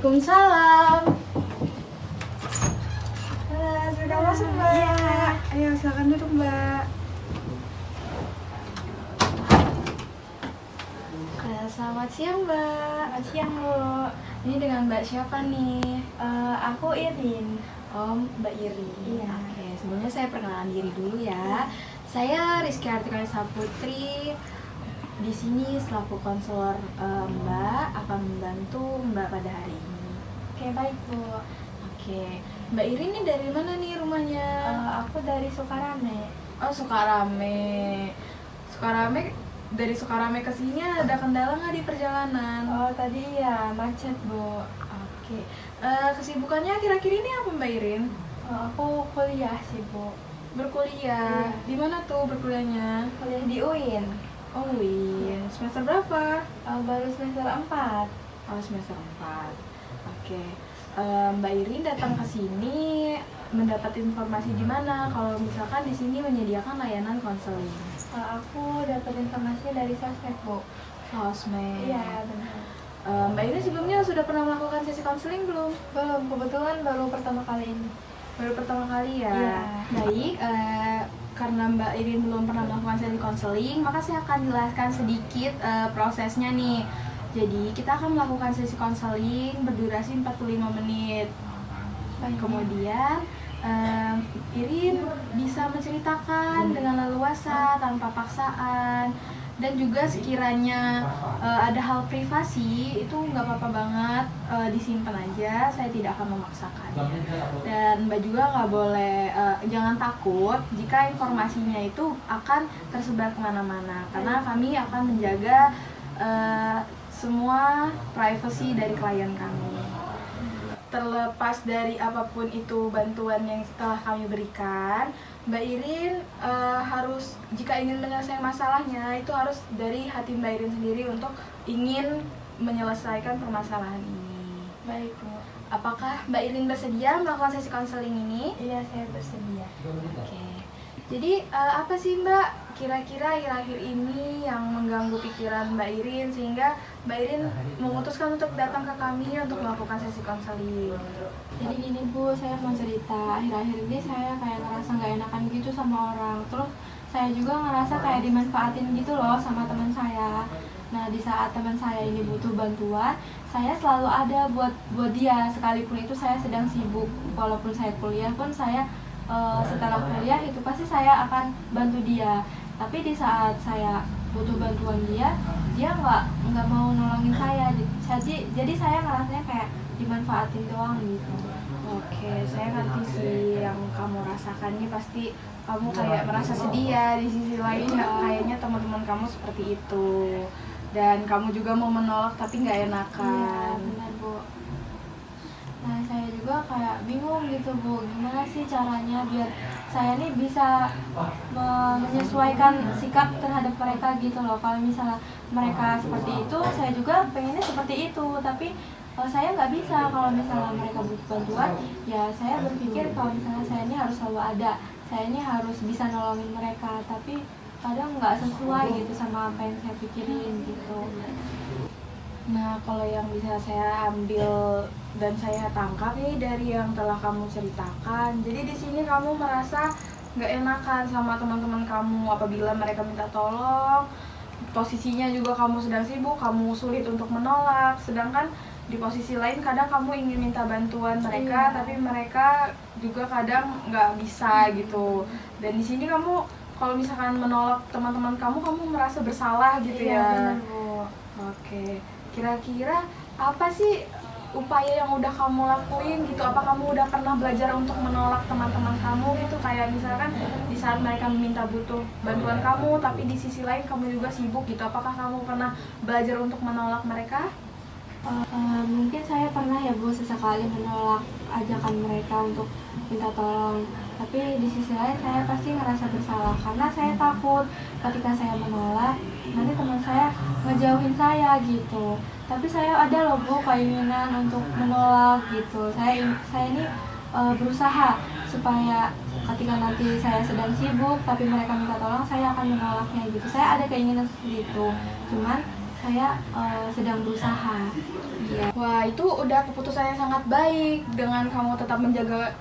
Waalaikumsalam. Sudah masuk, Mbak. Iya. Ayo silakan duduk, Mbak. Selamat siang, Mbak. Selamat siang, Bu. Ini dengan Mbak siapa nih? Aku Irin. Oh, Mbak Iri. Iya. Oke, sebelumnya saya perkenalan diri dulu ya. Saya Rizky Artikalisa Putri. Di sini selaku konselor Mbak akan membantu Mbak pada hari ini. Oke, baik, Bu. Oke, Mbak Iri ini dari mana nih rumahnya? Aku dari Sukarame. Oh, Sukarame. Dari Sukarame ke sini ada kendala nggak di perjalanan? Oh, tadi ya macet, Bu. Oke. Kesibukannya kira-kira ini apa, Mbak Irin? Aku kuliah sih, Bu. Berkuliah. Iya. Di mana tuh berkuliahnya? Kuliah di UIN. Oh, Win. Semester berapa? Baru semester 4. Oh, semester 4. Oke. Mbak Irin datang ke sini mendapat informasi di mana kalau misalkan di sini menyediakan layanan konseling? Aku dapat informasi dari sosmed, Bu. Sosmed. Iya, benar. Mbak Irin sebelumnya sudah pernah melakukan sesi konseling belum? Belum, kebetulan baru pertama kali ini. Baru pertama kali ya? Iya. Baik, karena Mbak Irin belum pernah melakukan sesi konseling, maka saya akan jelaskan sedikit prosesnya nih. Jadi kita akan melakukan sesi konseling berdurasi 45 menit. Baik. Kemudian Irin bisa menceritakan dengan leluasa tanpa paksaan, dan juga sekiranya ada hal privasi itu nggak apa-apa banget, disimpan aja, saya tidak akan memaksakannya. Dan Mbak juga nggak boleh, jangan takut jika informasinya itu akan tersebar kemana-mana, karena kami akan menjaga semua privasi dari klien kami. Terlepas dari apapun itu bantuan yang telah kami berikan, Mbak Irin harus, jika ingin menyelesaikan masalahnya, itu harus dari hati Mbak Irin sendiri untuk ingin menyelesaikan permasalahan ini. Baik, Bu. Apakah Mbak Irin bersedia melakukan sesi konseling ini? Iya, saya bersedia. Oke. Jadi apa sih Mbak kira-kira akhir-akhir ini yang mengganggu pikiran Mbak Irin sehingga Mbak Irin memutuskan untuk datang ke kami untuk melakukan sesi konseling? Jadi gini, Bu, saya mau cerita. Akhir-akhir ini saya kayak ngerasa nggak enakan gitu sama orang. Terus saya juga ngerasa kayak dimanfaatin gitu loh sama teman saya. Nah, di saat teman saya ini butuh bantuan, saya selalu ada buat dia. Sekalipun itu saya sedang sibuk, walaupun saya kuliah pun saya setelah kuliah itu pasti saya akan bantu dia. Tapi di saat saya butuh bantuan dia nggak mau nolongin saya. Jadi saya ngerasanya kayak dimanfaatin doang gitu. Oke, saya ngerti sih yang kamu rasakan ini, pasti kamu kayak merasa sedih ya. Di sisi lain kayaknya teman-teman kamu seperti itu, dan kamu juga mau menolak tapi nggak enakan. Iya, benar, Bu. Nah, saya juga kayak bingung gitu, Bu, gimana sih caranya biar saya nih bisa menyesuaikan sikap terhadap mereka gitu loh. Kalau misalnya mereka seperti itu, saya juga pengennya seperti itu, tapi saya nggak bisa. Kalau misalnya mereka butuh bantuan, ya saya berpikir kalau misalnya saya ini harus selalu ada, saya ini harus bisa nolongin mereka, tapi kadang nggak sesuai gitu sama apa yang saya pikirin gitu. Nah, kalau yang bisa saya ambil dan saya tangkap nih dari yang telah kamu ceritakan, jadi di sini kamu merasa nggak enakan sama teman-teman kamu apabila mereka minta tolong. Posisinya juga kamu sedang sibuk, kamu sulit untuk menolak. Sedangkan di posisi lain kadang kamu ingin minta bantuan mereka, tapi mereka juga kadang nggak bisa gitu. Dan di sini kamu kalau misalkan menolak teman-teman kamu merasa bersalah gitu Iya, ya. benar, Bu. Oke. Kira-kira apa sih upaya yang udah kamu lakuin gitu? Apa kamu udah pernah belajar untuk menolak teman-teman kamu gitu? Kayak misalkan di saat mereka meminta butuh bantuan kamu, tapi di sisi lain kamu juga sibuk gitu. Apakah kamu pernah belajar untuk menolak mereka? Mungkin saya pernah ya, Bu, sesekali menolak ajakan mereka untuk minta tolong. Tapi di sisi lain saya pasti ngerasa bersalah karena saya takut ketika saya menolak nanti teman saya ngejauhin saya gitu. Tapi saya ada loh, Bu, keinginan untuk menolak gitu. Saya ini berusaha supaya ketika nanti saya sedang sibuk tapi mereka minta tolong, saya akan menolaknya gitu. Saya ada keinginan seperti itu. Cuman saya sedang berusaha. Iya. Wah, itu udah keputusan yang sangat baik dengan kamu tetap menjaga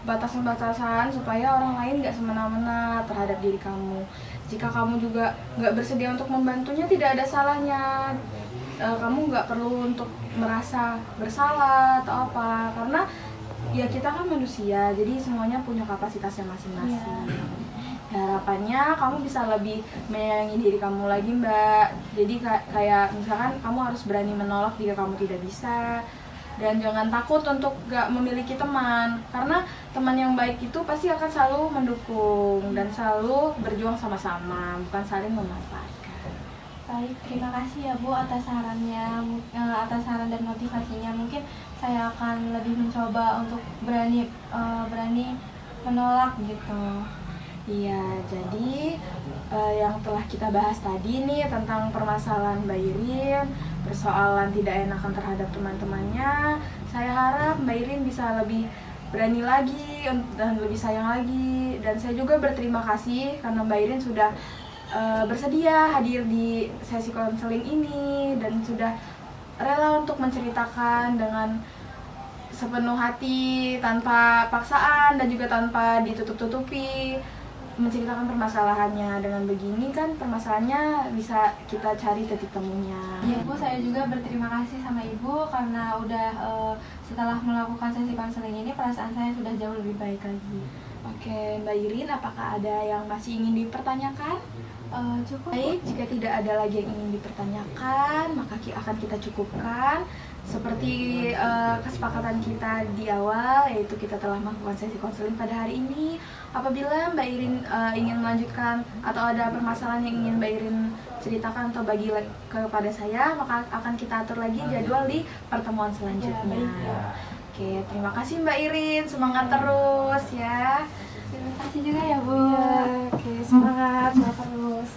batasan-batasan supaya orang lain nggak semena-mena terhadap diri kamu. Jika kamu juga nggak bersedia untuk membantunya, tidak ada salahnya. Kamu nggak perlu untuk merasa bersalah atau apa, karena ya kita kan manusia, jadi semuanya punya kapasitasnya masing-masing. Harapannya kamu bisa lebih menyayangi diri kamu lagi, Mbak. Jadi kayak misalkan kamu harus berani menolak jika kamu tidak bisa, dan jangan takut untuk gak memiliki teman, karena teman yang baik itu pasti akan selalu mendukung dan selalu berjuang sama-sama, bukan saling memanfaatkan. Baik, terima kasih ya Bu atas sarannya, atas saran dan motivasinya. Mungkin saya akan lebih mencoba untuk berani menolak gitu. Iya, jadi yang telah kita bahas tadi nih tentang permasalahan Mbak Irin, persoalan tidak enakan terhadap teman-temannya. Saya harap Mbak Irin bisa lebih berani lagi dan lebih sayang lagi. Dan saya juga berterima kasih karena Mbak Irin sudah bersedia hadir di sesi konseling ini dan sudah rela untuk menceritakan dengan sepenuh hati, tanpa paksaan dan juga tanpa ditutup-tutupi, menceritakan permasalahannya. Dengan begini kan permasalahannya bisa kita cari titik temunya. Iya Bu, saya juga berterima kasih sama Ibu karena udah setelah melakukan sesi konseling ini perasaan saya sudah jauh lebih baik lagi. Oke, Mbak Irin, apakah ada yang masih ingin dipertanyakan? Cukup. Baik, jika tidak ada lagi yang ingin dipertanyakan, maka akan kita cukupkan seperti kesepakatan kita di awal, yaitu kita telah melakukan sesi konseling pada hari ini. Apabila Mbak Irin ingin melanjutkan atau ada permasalahan yang ingin Mbak Irin ceritakan atau bagi kepada saya, maka akan kita atur lagi jadwal di pertemuan selanjutnya. Oke, terima kasih Mbak Irin, semangat terus ya. Terima kasih juga ya Bu. Oke, semangat terus.